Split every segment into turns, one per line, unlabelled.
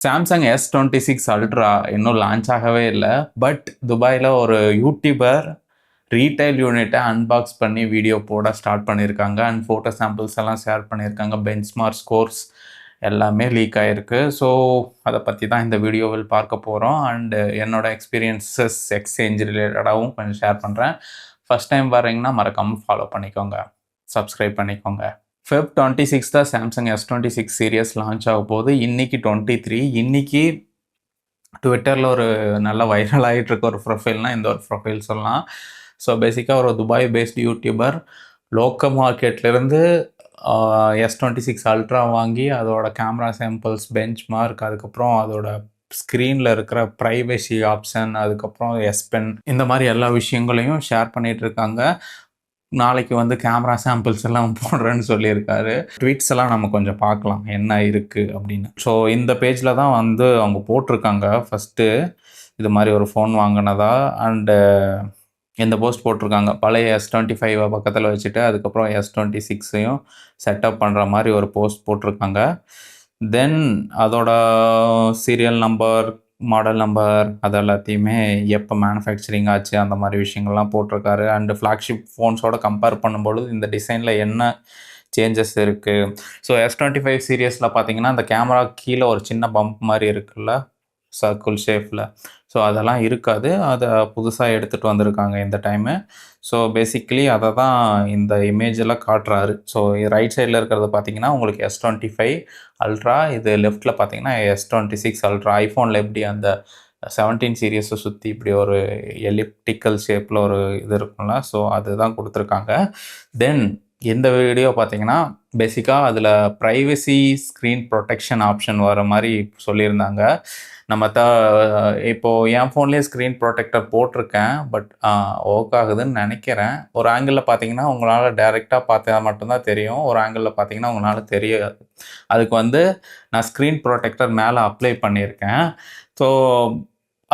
Samsung S26 ultra இன்னும் launch ஆகவே இல்ல. பட் துபாயில ஒரு யூடியூபர் ரீட்டைல் யூனிட்ட அன்பாக்ஸ் பண்ணி வீடியோ போட ஸ்டார்ட் பண்ணியிருக்காங்க. அண்ட் ஃபோட்டோ சாம்பிள்ஸ் எல்லாம் ஷேர் பண்ணியிருக்காங்க. பெஞ்ச்மார்க் ஸ்கோர்ஸ் எல்லாமே லீக் ஆயிருக்கு. ஸோ அத பத்தி தான் இந்த வீடியோவில் பார்க்க போறோம். அண்ட் என்னோட எக்ஸ்பீரியன்ஸஸ் எக்ஸ்சேஞ்ச் ரிலேட்டடாவும் கொஞ்சம் ஷேர் பண்றேன். ஃபர்ஸ்ட் டைம் வர்றீங்கன்னா மறக்காம ஃபாலோ பண்ணிக்கோங்க. சப்ஸ்கிரைப் பண்ணிக்கோங்க. ஃபெப் 26 தான் சாம்சங் S26 சீரியஸ் லான்ச் ஆக போகுது. இன்னைக்கு 23. இன்னைக்கு ட்விட்டரில் ஒரு நல்ல வைரல் ஆகிட்டு இருக்க ஒரு ப்ரொஃபைல்னால் இந்த ஒரு ப்ரொஃபைல் சொல்லலாம். ஸோ பேசிக்காக ஒரு துபாய் பேஸ்ட் யூடியூபர் லோக்கல் மார்க்கெட்லேருந்து S26 அல்ட்ரா வாங்கி அதோட கேமரா சாம்பிள்ஸ், பெஞ்ச் மார்க், அதுக்கப்புறம் அதோட ஸ்க்ரீனில் இருக்கிற ப்ரைவசி ஆப்ஷன், அதுக்கப்புறம் எஸ்பென், இந்த மாதிரி எல்லா விஷயங்களையும் ஷேர் பண்ணிகிட்டு இருக்காங்க. நாளைக்கு வந்து கேமரா சாம்பிள்ஸ் எல்லாம் போடுறேன்னு சொல்லியிருக்காரு. ட்வீட்ஸ் எல்லாம் நம்ம கொஞ்சம் பார்க்கலாம் என்ன இருக்குது அப்படின்னு. ஸோ இந்த பேஜில் தான் வந்து அவங்க போட்டிருக்காங்க ஃபஸ்ட்டு இது மாதிரி ஒரு ஃபோன் வாங்கினதா. அண்டு இந்த போஸ்ட் போட்டிருக்காங்க பழைய S25 பக்கத்தில் வச்சுட்டு அதுக்கப்புறம் S26ஐயும் செட்டப் பண்ணுற மாதிரி ஒரு போஸ்ட் போட்டிருக்காங்க. தென் அதோட சீரியல் நம்பர், மாடல் நம்பர், அது எல்லாத்தையுமே எப்போ மேனுஃபேக்சரிங் ஆச்சு அந்த மாதிரி விஷயங்கள்லாம் போட்டிருக்காரு. அண்டு ஃப்ளாக்ஷிப் ஃபோன்ஸோட கம்பேர் பண்ணும்பொழுது இந்த டிசைனில் என்ன சேஞ்சஸ் இருக்குது. ஸோ S25 சீரியஸில் பார்த்தீங்கன்னா அந்த கேமரா கீழே ஒரு சின்ன பம்ப் மாதிரி இருக்குல்ல, சர்க்கிள் ஷேப்பில். ஸோ அதெல்லாம் இருக்காது. அதை புதுசாக எடுத்துகிட்டு வந்திருக்காங்க இந்த டைமு. ஸோ பேசிக்கலி அதை தான் இந்த இமேஜெல்லாம் காட்டுறாரு. ஸோ ரைட் சைடில் இருக்கிறது பார்த்தீங்கன்னா உங்களுக்கு S25 அல்ட்ரா, இது லெஃப்ட்டில் பார்த்தீங்கன்னா S26 அல்ட்ரா. ஐஃபோனில் எப்படி அந்த 17 சீரியஸை சுற்றி இப்படி ஒரு எலிப்டிக்கல் ஷேப்பில் ஒரு இது இருக்கும்ல, ஸோ அதுதான் கொடுத்துருக்காங்க. தென் இந்த வீடியோ பார்த்தீங்கன்னா பேசிக்காக அதில் ப்ரைவசி ஸ்க்ரீன் ப்ரொடெக்ஷன் ஆப்ஷன் வர மாதிரி சொல்லியிருந்தாங்க. நம்ம இப்போது என் ஃபோன்லேயே ஸ்க்ரீன் ப்ரொடெக்டர் போட்டிருக்கேன். பட் ஒர்க் ஆகுதுன்னு நினைக்கிறேன். ஒரு ஆங்கிளில் பார்த்தீங்கன்னா உங்களால் டைரெக்டாக பார்த்தா மட்டும்தான் தெரியும். ஒரு ஆங்கிளில் பார்த்தீங்கன்னா உங்களால் தெரியாது. அதுக்கு வந்து நான் ஸ்க்ரீன் ப்ரொடெக்டர் மேலே அப்ளை பண்ணியிருக்கேன். ஸோ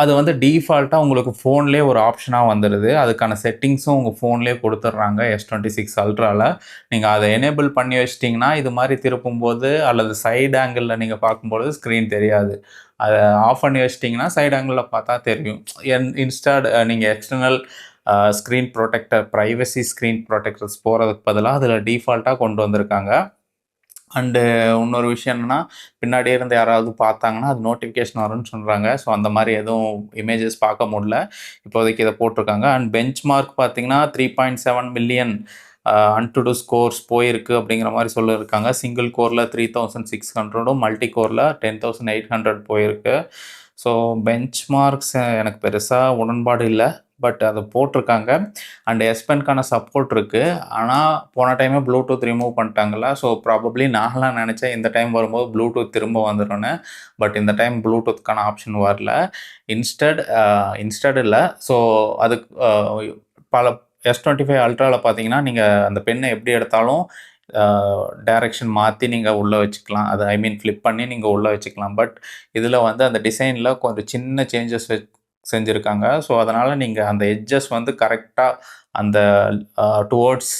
அது வந்து டீஃபால்ட்டாக உங்களுக்கு ஃபோன்லேயே ஒரு ஆப்ஷனாக வந்துடுது. அதுக்கான செட்டிங்ஸும் உங்கள் ஃபோன்லேயே கொடுத்துட்றாங்க S26 அல்ட்ராவில். நீங்கள் அதை எனேபிள் பண்ணி வச்சிட்டிங்கன்னா இது மாதிரி திருப்பும்போது அல்லது சைடு ஆங்கிளில் நீங்கள் பார்க்கும்பொழுது ஸ்க்ரீன் தெரியாது. அதை ஆஃப் பண்ணி வச்சிட்டிங்கன்னா சைடு ஆங்கிளில் பார்த்தா தெரியும். இன்ஸ்டாட் நீங்கள் external screen protector, privacy screen protectors போகிறதுக்கு பதிலாக அதில் டீஃபால்ட்டாக கொண்டு வந்திருக்காங்க. அண்டு இன்னொரு விஷயம் என்னென்னா, பின்னாடி இருந்து யாராவது பார்த்தாங்கன்னா அது நோட்டிஃபிகேஷன் வரும்னு சொல்கிறாங்க. ஸோ அந்த மாதிரி எதுவும் இமேஜஸ் பார்க்க முடியல. இப்போதைக்கு இதை போட்டிருக்காங்க. அண்ட் பெஞ்ச் மார்க் பார்த்தீங்கன்னா 3.7 மில்லியன் அன்டுடு ஸ்கோர்ஸ் போயிருக்கு அப்படிங்கிற மாதிரி சொல்லியிருக்காங்க. சிங்கிள் கோரில் 3600ம், மல்டி கோரில் 10800 போயிருக்கு. ஸோ பெஞ்ச் மார்க்ஸ் எனக்கு பெருசாக உடன்பாடு இல்லை. பட் அதை போட்டிருக்காங்க. அண்ட் எஸ்பென்கான சப்போர்ட் இருக்குது. ஆனால் போன டைமே ப்ளூடூத் ரிமூவ் பண்ணிட்டாங்கல்ல. ஸோ ப்ராபப்ளி நான்லாம் நினச்சேன் இந்த டைம் வரும்போது ப்ளூடூத் திரும்ப வந்துடும்னு. பட் இந்த டைம் ப்ளூடூத்துக்கான ஆப்ஷன் வரல. இன்ஸ்டட் இல்லை. ஸோ அதுக்கு பல S25 அல்ட்ராவில் பார்த்தீங்கன்னா நீங்கள் அந்த பெண்ணை எப்படி எடுத்தாலும் டைரெக்ஷன் மாற்றி நீங்கள் உள்ளே வச்சுக்கலாம். அது ஃப்ளிப் பண்ணி நீங்கள் உள்ளே வச்சுக்கலாம். பட் இதில் வந்து அந்த டிசைனில் கொஞ்சம் சின்ன சேஞ்சஸ் செஞ்சுருக்காங்க. ஸோ அதனால் நீங்கள் அந்த எட்ஜஸ் வந்து கரெக்டாக அந்த டுவோர்ட்ஸ்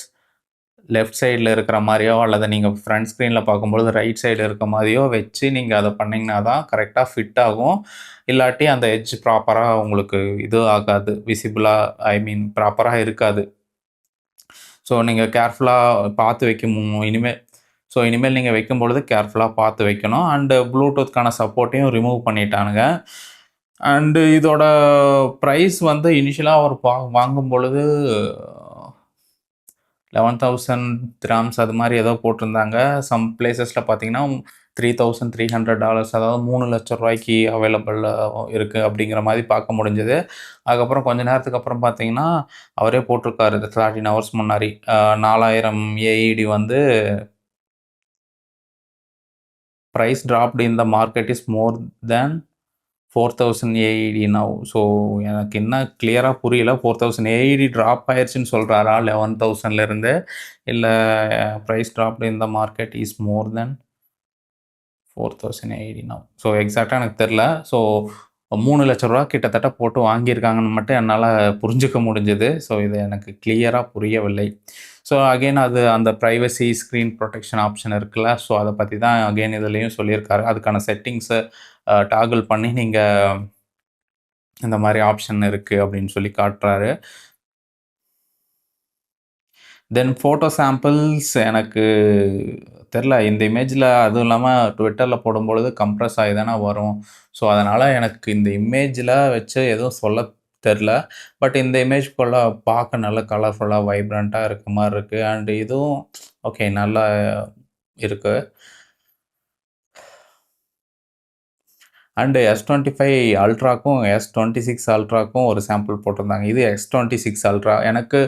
லெஃப்ட் சைடில் இருக்கிற மாதிரியோ அல்லது நீங்கள் ஃப்ரண்ட் ஸ்க்ரீனில் பார்க்கும்பொழுது ரைட் சைடு இருக்க மாதிரியோ வச்சு நீங்கள் அதை பண்ணிங்கன்னா தான் கரெக்டாக ஃபிட் ஆகும். இல்லாட்டி அந்த எட்ஜ் ப்ராப்பராக உங்களுக்கு இது ஆகாது, விசிபிளாக ப்ராப்பராக இருக்காது. ஸோ நீங்கள் கேர்ஃபுல்லாக பார்த்து வைக்கணும் இனிமேல் நீங்கள் வைக்கும்பொழுது கேர்ஃபுல்லாக பார்த்து வைக்கணும். அண்டு ப்ளூடூத்க்கான சப்போர்ட்டையும் ரிமூவ் பண்ணிட்டானுங்க. அண்டு இதோட ப்ரைஸ் வந்து இனிஷியலாக அவர் வாங்கும் பொழுது 11,000 திராம்ஸ் அது மாதிரி ஏதோ போட்டிருந்தாங்க. சம் பிளேசஸில் பார்த்தீங்கன்னா $3,300, அதாவது 3 லட்சம் ரூபாய்க்கு அவைலபிளாக இருக்குது அப்படிங்கிற மாதிரி பார்க்க முடிஞ்சது. அதுக்கப்புறம் கொஞ்ச நேரத்துக்கு அப்புறம் பார்த்தீங்கன்னா அவரே போட்டிருக்காரு 13 ஹவர்ஸ் முன்னாடி 4000 AED வந்து price dropped in the market is more than 4000 AED now. So எனக்கு என்ன கிளியராக புரியல. 4000 AED ட்ராப் ஆயிடுச்சுன்னு சொல்கிறாரா 11,000லேருந்து, இல்லை price dropped in the market is more than 4000 AED now. So எக்ஸாக்டாக எனக்கு தெரில. ஸோ ரூ. 3,00,000 கிட்டத்தட்ட போட்டு வாங்கியிருக்காங்கன்னு மட்டும் என்னால புரிஞ்சுக்க முடிஞ்சது. ஸோ இது எனக்கு கிளியரா புரியவில்லை. ஸோ அகைன் அது அந்த பிரைவசி ஸ்க்ரீன் புரொடெக்ஷன் ஆப்ஷன் இருக்குல்ல, ஸோ அத பத்தி தான் அகைன் இதுலயும் சொல்லியிருக்காரு. அதுக்கான செட்டிங்ஸ டாகிள் பண்ணி நீங்க இந்த மாரி ஆப்ஷன் இருக்கு அப்படின்னு சொல்லி காட்டுறாரு. தென் ஃபோட்டோ சாம்பிள்ஸ் எனக்கு தெரில. இந்த இமேஜில அதுவும் இல்லாம ட்விட்டர்ல போடும்பொழுது கம்ப்ரஸ் ஆகி தானே வரும். ஸோ அதனால எனக்கு இந்த இமேஜில வச்சு எதுவும் சொல்ல தெரில. பட் இந்த இமேஜ் போல பார்க்க நல்ல கலர்ஃபுல்லா, வைப்ரன்ட்டா இருக்க மாரி இருக்கு. அண்ட் இதுவும் ஓகே நல்லா இருக்கு. அண்ட் S25 அல்ட்ராக்கும், S26 அல்ட்ராக்கும் ஒரு சாம்பிள் போட்டிருந்தாங்க. இது S26 அல்ட்ரா. எனக்கு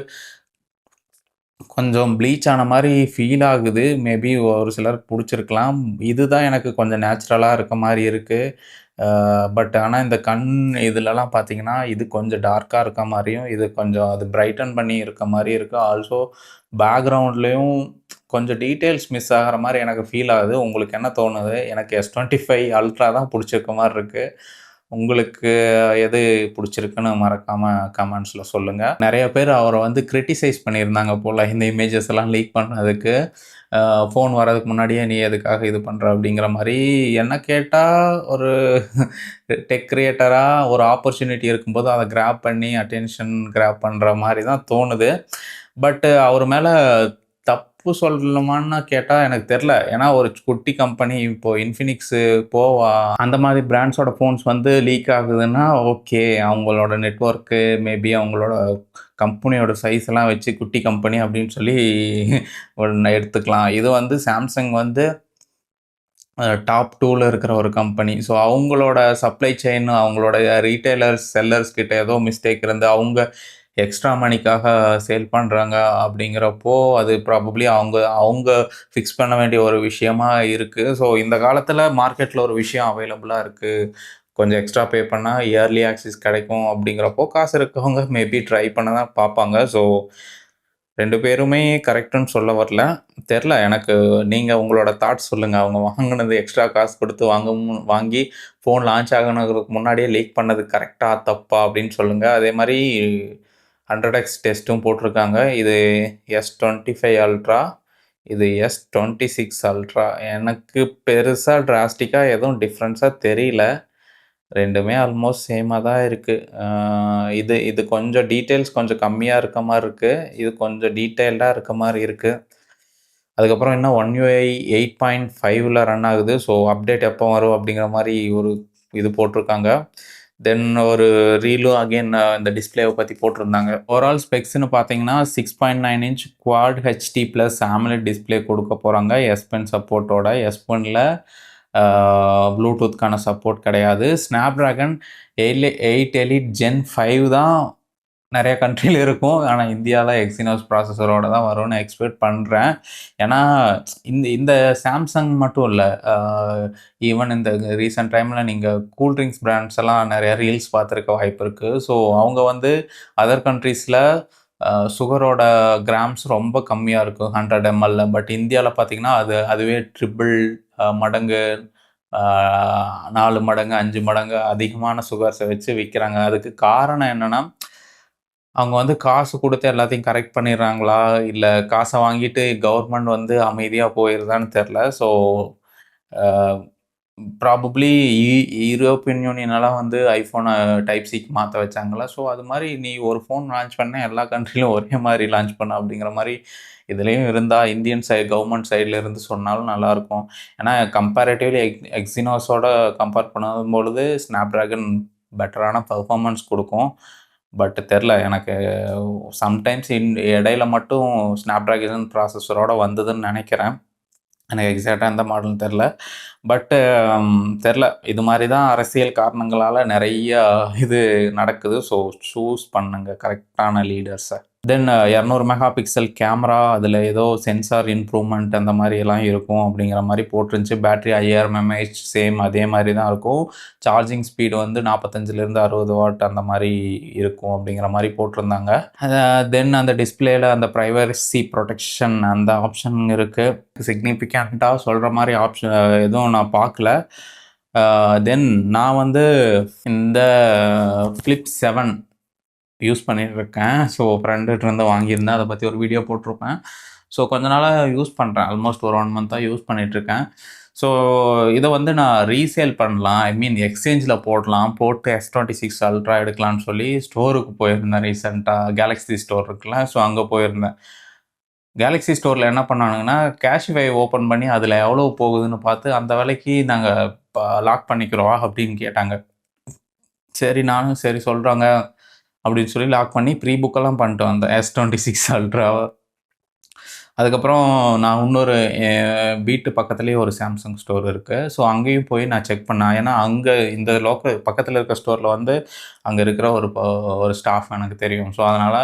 கொஞ்சம் ப்ளீச் ஆன மாரி ஃபீல் ஆகுது. மேபி ஒரு சிலருக்கு புடிச்சிருக்கலாம். இதுதான் எனக்கு கொஞ்சம் நேச்சுரலா இருக்க மாரி இருக்கு. பட் ஆனா இந்த கண் இதுலலாம் பார்த்தீங்கன்னா, இது கொஞ்சம் டார்க்கா இருக்க மாரியும், இது கொஞ்சம் அது பிரைட்டன் பண்ணி இருக்க மாரியும் இருக்கு. ஆல்சோ பேக்கிரவுண்ட்லயும் கொஞ்சம் டீட்டெயில்ஸ் மிஸ் ஆகுற மாரி எனக்கு ஃபீல் ஆகுது. உங்களுக்கு என்ன தோணுது? எனக்கு S25 அல்ட்ரா தான் புடிச்சிருக்க மாரி இருக்கு. உங்களுக்கு எது புடிச்சிருக்குன்னு மறக்காம கமெண்ட்ஸ்ல சொல்லுங்க. நெறைய பேர் அவர வந்து கிரிட்டிசைஸ் பண்ணியிருந்தாங்க போல, இந்த இமேஜஸ் எல்லாம் லீக் பண்ணதுக்கு. ஃபோன் வரதுக்கு முன்னாடியே நீ எதுக்காக இது பண்ற? அப்படிங்கிற மாரி. என்ன கேட்டா ஒரு டெக் கிரியேட்டரா ஒரு ஆப்பர்ச்சுனிட்டி இருக்கும்போது அத கிராப் பண்ணி அட்டென்ஷன் கிராப் பண்ற மாரி தான் தோணுது. பட் அவர் மேல தப்பு சொல்லலாமான்னு கேட்டா எனக்கு தெரியல. ஏன்னா ஒரு குட்டி கம்பெனி இப்போ இன்ஃபினிக்ஸ், போவா அந்த மாதிரி பிராண்ட்ஸோட ஃபோன்ஸ் வந்து லீக் ஆகுதுன்னா ஓகே. அவங்களோட நெட்வொர்க்கு மேபி அவங்களோட கம்பெனியோட சைஸ் எல்லாம் வச்சு குட்டி கம்பெனி அப்படின்னு சொல்லி ஒண்ணு எடுத்துக்கலாம். இது வந்து சாம்சங் வந்து டாப் 2ல இருக்கிற ஒரு கம்பெனி. ஸோ அவங்களோட சப்ளை செயின், அவங்களோட ரீட்டெய்லர்ஸ், செல்லர்ஸ் கிட்ட ஏதோ மிஸ்டேக் இருந்து அவங்க எக்ஸ்ட்ரா மணிக்காக சேல் பண்றாங்க அப்படிங்கிறப்போ, அது ப்ராபப்ளி அவங்க அவங்க ஃபிக்ஸ் பண்ண வேண்டிய ஒரு விஷயமா இருக்கு. ஸோ இந்த காலத்தில மார்க்கெட்ல ஒரு விஷயம் அவைலபிளா இருக்கு. கொஞ்சம் எக்ஸ்ட்ரா பே பண்ணா இயர்லி ஆக்சஸ் கிடைக்கும் அப்படிங்கிறப்போ, காசு இருக்கவங்க மேபி ட்ரை பண்ண தான் பார்ப்பாங்க. ஸோ 2 பேருமே கரெக்ட்டுன்னு சொல்ல வரல. தெர்ல எனக்கு. நீங்க உங்களோட தாட்ஸ் சொல்லுங்க. அவங்க வாங்குனது எக்ஸ்ட்ரா காசு குடுத்து வாங்கி ஃபோன் லான்ச் ஆகணுங்கிறதுக்கு முன்னாடியே லீக் பண்ணது கரெக்ட்டா? தப்பா? அப்படின்னு சொல்லுங்க. அதே மாரி 100x டெஸ்ட்டும் போட்டிருக்காங்க. இது S25 அல்ட்ரா. இது S26 அல்ட்ரா. எனக்கு பெருசா டிராஸ்டிக்கா எதுவும் டிஃபரன்ஸா தெரியல. 2மே ஆல்மோஸ்ட் சேமா தான் இருக்கு. இது இது கொஞ்சம் டீட்டெயில்ஸ் கொஞ்சம் கம்மியா இருக்க மாரி இருக்கு. இது கொஞ்சம் டீட்டெயில்டா இருக்க மாரி இருக்கு. அதுக்கப்புறம் இன்னும் One UI 8.5ல ரன் ஆகுது. ஸோ அப்டேட் எப்போ வரும் அப்படிங்கிற மாரி ஒரு இது போட்டிருக்காங்க. தென் ஒரு ரீலும் அகைன் இந்த டிஸ்ப்ளேவ பத்தி போட்டிருந்தாங்க. ஓவரால் ஸ்பெக்ஸ்ன்னு பார்த்தீங்கன்னா 6.9 inch quad HD plus AMOLED display கொடுக்க போறாங்க. S Pen சப்போர்ட்டோட. S Penல ப்ளூடூத்க்கான சப்போர்ட் கிடையாது. Snapdragon 8 Elite Gen 5 தான் நெறைய கண்ட்ரில இருக்கும். ஆனா இந்தியால எக்ஸினோஸ் ப்ராசஸரோட தான் வரும்னு எக்ஸ்பெக்ட் பண்றேன். ஏன்னா இந்த இந்த சாம்சங் மட்டும் இல்ல. அ ஈவன் இந்த ரீசென்ட் டைம்ல நீங்க கூல் ட்ரிங்க்ஸ் பிராண்ட்ஸ் எல்லாம் நெறைய ரீல்ஸ் பார்த்திருக்க வாய்ப்பு இருக்கு. ஸோ அவங்க வந்து அதர் கண்ட்ரீஸ்ல சுகரோட கிராம்ஸ் ரொம்ப கம்மியா இருக்கும் 100 mlல. பட் இந்தியால பார்த்தீங்கன்னா, அதுவே ட்ரிபிள் மடங்கு, 4 மடங்கு, 5 மடங்கு அதிகமான சுகர்ஸ வச்சு விக்கிறாங்க. அதுக்கு காரணம் என்னன்னா, அவங்க வந்து காசு குடுத்து எல்லாத்தையும் கரெக்ட் பண்ணிடுறாங்களா? இல்ல காச வாங்கிட்டு கவர்மெண்ட் வந்து அமைதியா போயிருதான்னு தெரியல. ஸோ அ ப்ராபப்ளி யூரோப்பியன் யூனியன்லாம் வந்து ஐஃபோன டைப் சிக்கு மாத்த வச்சாங்கல்ல. ஸோ அது மாரி நீ ஒரு ஃபோன் லான்ச் பண்ணா எல்லா கண்ட்ரிலயும் ஒரே மாரி லான்ச் பண்ணு அப்படிங்கிற மாரி இதுலயும் இருந்தா இந்தியன் கவர்மெண்ட் சைட்ல இருந்து சொன்னாலும் நல்லாயிருக்கும். ஏன்னா கம்பேரேட்டிவ்லி எக்ஸினோஸோட கம்பேர் பண்ணும்பொழுது ஸ்னாப்டிராகன் பெட்டரான பெர்ஃபார்மன்ஸ் குடுக்கும். பட் தெர்ல எனக்கு. சம்டைம்ஸ் இடையில மட்டும் ஸ்னாப்டிராகன் ப்ராசஸரோட வந்ததுன்னு நெனைக்கிறேன். எனக்கு எக்ஸாக்ட்டா எந்த மாடல்ன்னு தெரியல. பட் தெரியல. இது மாரி தான் அரசியல் காரணங்களால நெறைய இது நடக்குது. ஸோ சூஸ் பண்ணுங்க கரெக்ட்டான லீடர்ஸ. தென் 200 மெகா பிக்சல் கேமரா, அதில ஏதோ சென்சார் இம்ப்ரூவ்மெண்ட் அந்த மாரியெல்லாம் இருக்கும் அப்படிங்கிற மாரி போட்டிருந்துச்சு. பேட்டரி 5000 mAh சேம் அதே மாரி தான் இருக்கும். சார்ஜிங் ஸ்பீடு வந்து 45லேருந்து 60 வாட் அந்த மாரி இருக்கும் அப்படிங்கிற மாரி போட்டிருந்தாங்க. தென் அந்த டிஸ்ப்ளேல அந்த பிரைவசி புரொடெக்ஷன் அந்த ஆப்ஷன் இருக்கு. சிக்னிஃபிகன்ட்டா சொல்ற மாரி ஆப்ஷன் எதுவும் நான் பார்க்கல. தென் நான் வந்து இந்த ஃப்ளிப் 7 யூஸ் பண்ணிட்டுருக்கேன். ஸோ ஃப்ரெண்டுகிட்டருந்து வாங்கியிருந்தேன். அதை பற்றி ஒரு வீடியோ போட்டிருப்பேன். ஸோ கொஞ்ச நாளாக யூஸ் பண்ணுறேன். ஆல்மோஸ்ட் ஒரு 1 மந்த்தாக யூஸ் பண்ணிகிட்ருக்கேன். ஸோ இதை வந்து நான் ரீசேல் பண்ணலாம், ஐ மீன் எக்ஸ்சேஞ்சில் போடலாம், போட்டு S26 அல்ட்ரா எடுக்கலாம்னு சொல்லி ஸ்டோருக்கு போயிருந்தேன் ரீசெண்டாக. கேலக்ஸி ஸ்டோர் இருக்குல்ல, ஸோ அங்கே போயிருந்தேன். கேலக்ஸி ஸ்டோரில் என்ன பண்ணானுங்கன்னா, கேஷிஃபை ஓப்பன் பண்ணி அதில் எவ்வளோ போகுதுன்னு பார்த்து அந்த விலைக்கு நாங்கள் லாக் பண்ணிக்கிறோம் அப்படின்னு கேட்டாங்க. சரி நானும் சரி சொல்கிறாங்க அப்படின்னு சொல்லி லாக் பண்ணி ப்ரீ புக்கெல்லாம் பண்ணிட்டு வந்தேன் S26 அல்ட்ராவை. அதுக்கப்புறம் நான் இன்னொரு வீட்டு பக்கத்துலேயே ஒரு சாம்சங் ஸ்டோர் இருக்குது. ஸோ அங்கேயும் போய் நான் செக் பண்ணேன். ஏன்னா அங்கே இந்த லோக்கல் பக்கத்தில் இருக்க ஸ்டோரில் வந்து அங்கே இருக்கிற ஒரு ஸ்டாஃப் எனக்கு தெரியும். ஸோ அதனால்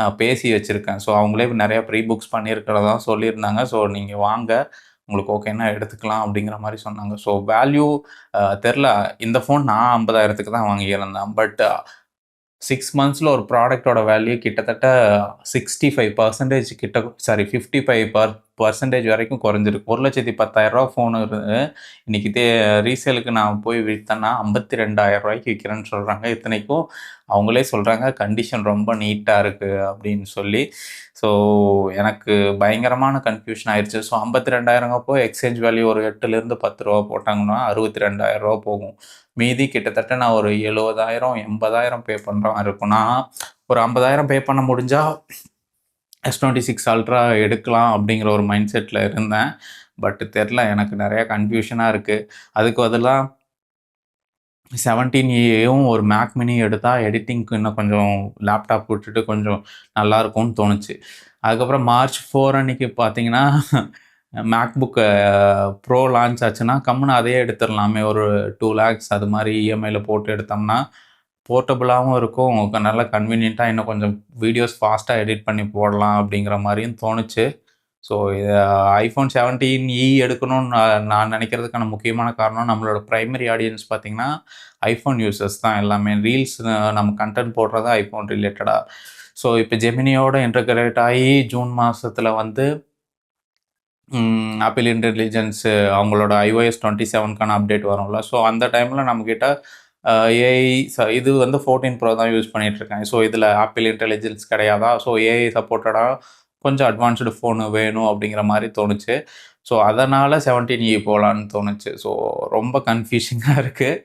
நான் பேசி வச்சுருக்கேன். ஸோ அவங்களே நிறையா ப்ரீ புக்ஸ் பண்ணியிருக்கிறதா சொல்லியிருந்தாங்க. ஸோ நீங்கள் வாங்க, உங்களுக்கு ஓகேன்னா எடுத்துக்கலாம் அப்படிங்கிற மாதிரி சொன்னாங்க. ஸோ வேல்யூ தெரில. இந்த ஃபோன் நான் 50,000க்கு தான் வாங்கியிருந்தேன். பட் 6 மந்த்ஸில் ஒரு ப்ராடக்டோட வேல்யூ கிட்டத்தட்ட 65% கிட்ட, சாரி 55% வரைக்கும் குறைஞ்சிருக்கு. 1,10,000 ஃபோனு இன்னைக்கு ரீசேலுக்கு நான் போய் விற்றேன்னா 52,000 விற்கிறேன்னு சொல்கிறாங்க. இத்தனைக்கும் அவங்களே சொல்கிறாங்க கண்டிஷன் ரொம்ப நீட்டாக இருக்குது அப்படின்னு சொல்லி. ஸோ எனக்கு பயங்கரமான கன்ஃபியூஷன் ஆயிடுச்சு. ஸோ 52,000 எக்ஸ்சேஞ்ச் வேல்யூ ஒரு 8லேருந்து 10 ரூபா போட்டாங்கன்னா 62,000 போகும். மீதி கிட்டத்தட்ட நான் ஒரு 70,000 80,000 பே பண்ணுற மாதிரி இருக்கும். நான் ஒரு 50,000 பே பண்ண முடிஞ்சால் S26 அல்ட்ரா எடுக்கலாம் அப்படிங்கிற ஒரு மைண்ட் செட்டில் இருந்தேன். பட் தெரில, எனக்கு நிறையா கன்ஃபியூஷனாக இருக்குது. அதுக்கு பதிலாக 17ஏயும் ஒரு மேக் மினி எடுத்தால் எடிட்டிங்க்கு இன்னும் கொஞ்சம் லேப்டாப் விட்டுட்டு கொஞ்சம் நல்லாயிருக்கும்னு தோணுச்சு. அதுக்கப்புறம் March 4 அன்றைக்கி பார்த்தீங்கன்னா மேக்புக் ப்ரோ லான்ச் ஆச்சுன்னா கம்முன்னு அதையே எடுத்துடலாமே, ஒரு 2 lakhs அது மாதிரி இஎம்ஐயில் போட்டு எடுத்தோம்னா போர்ட்டபுளாகவும் இருக்கும், நல்லா கன்வீனியண்ட்டாக இன்னும் கொஞ்சம் வீடியோஸ் ஃபாஸ்ட்டாக எடிட் பண்ணி போடலாம் அப்படிங்கிற மாதிரியும் தோணுச்சு. ஸோ iPhone 17e எடுக்கணும்னு நான் நினைக்கிறதுக்கான முக்கியமான காரணம், நம்மளோட ப்ரைமரி ஆடியன்ஸ் பார்த்திங்கன்னா ஐஃபோன் யூசர்ஸ் தான் எல்லாமே. ரீல்ஸ் நம்ம கண்டென்ட் போடுறது ஐஃபோன் ரிலேட்டடாக. ஸோ இப்போ ஜெமினியோட இன்டகிரேட் ஆகி ஜூன் மாதத்தில் வந்து ஆப்பிள் இன்டெலிஜென்ஸு அவங்களோட iOS 27க்கான அப்டேட் வரும்ல. ஸோ அந்த டைமில் நம்மக்கிட்ட ஏஐ இது வந்து 14 ப்ரோ தான் யூஸ் பண்ணிகிட்ருக்கேன். ஸோ இதில் ஆப்பிள் இன்டெலிஜென்ஸ் கிடையாதா? ஸோ ஏஐ சப்போர்ட்டடாக கொஞ்சம் அட்வான்ஸ்டு ஃபோனு வேணும் அப்படிங்கிற மாதிரி தோணுச்சு. ஸோ அதனால் 17e போகலான்னு தோணுச்சு. ஸோ ரொம்ப கன்ஃபியூஷனாக இருக்குது.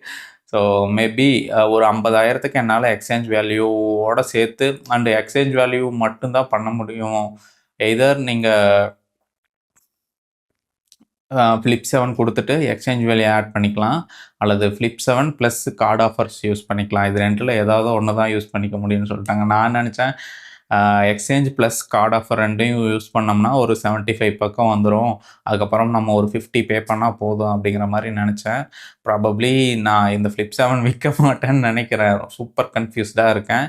ஸோ மேபி ஒரு 50,000க்கு என்னால் எக்ஸ்சேஞ்ச் வேல்யூவோடு சேர்த்து, அண்டு எக்ஸ்சேஞ்ச் வேல்யூ மட்டும்தான் பண்ண முடியும். எய்தர் நீங்கள் ஃப்ளிப் 7 கொடுத்துட்டு எக்ஸ்சேஞ்ச் வேல்யூ ஆட் பண்ணிக்கலாம், அல்லது flip 7 plus card offers use பண்ணிக்கலாம். இது 2ல் ஏதாவது ஒன்று தான் யூஸ் பண்ணிக்க முடியும்னு சொல்லிட்டாங்க. நான் நினச்சேன் எக்ஸ்சேஞ்ச் ப்ளஸ் கார்டு ஆஃபர் 2யும் யூஸ் பண்ணோம்னா ஒரு 75 பக்கம் வந்துடும், அதுக்கப்புறம் நம்ம ஒரு 50 பே பண்ணால் போதும் அப்படிங்கிற மாதிரி நினச்சேன். ப்ராபப்ளி நான் இந்த ஃப்ளிப் 7 விற்க மாட்டேன்னு நினைக்கிறேன். சூப்பர் கன்ஃபியூஸ்டாக இருக்கேன்.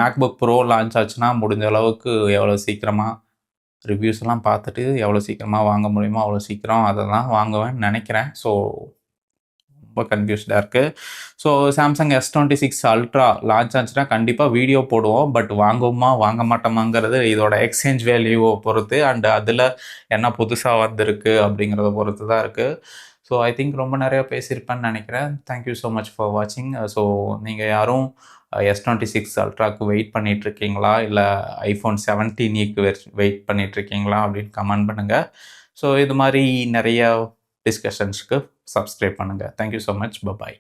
மேக்புக் ப்ரோ லான்ச் ஆச்சுன்னா முடிஞ்ச அளவுக்கு எவ்வளோ சீக்கிரமாக ரிவ்யூஸ்லாம் பார்த்துட்டு எவ்வளோ சீக்கிரமாக வாங்க முடியுமோ அவ்வளோ சீக்கிரம் அதை தான் வாங்குவேன்னு நினைக்கிறேன். ஸோ ரொம்ப கன்ஃபியூஸ்டாக இருக்குது. So Samsung S26 ultra launch ஆச்சுன்னா கண்டிப்பாக வீடியோ போடுவோம். பட் வாங்குவோமா வாங்க மாட்டோமாங்கிறது இதோட எக்ஸ்சேஞ்ச் வேல்யூவை பொறுத்து, அண்டு அதில் என்ன புதுசாக வந்திருக்கு அப்படிங்கிறத பொறுத்து தான் இருக்குது. ஸோ ஐ திங்க் ரொம்ப நிறையா பேசியிருப்பேன்னு நினைக்கிறேன். தேங்க்யூ ஸோ மச் ஃபார் வாட்சிங். ஸோ நீங்கள் யாரும் S26 அல்ட்ராக்கு வெயிட் பண்ணிகிட்ருக்கீங்களா, இல்லை iPhone 17eக்கு வெயிட் பண்ணிகிட்ருக்கீங்களா அப்படின்னு கமெண்ட் பண்ணுங்கள். ஸோ இது மாதிரி நிறைய டிஸ்கஷன்ஸ்க்கு சப்ஸ்கிரைப் பண்ணுங்கள். Thank you so much. பபாய்.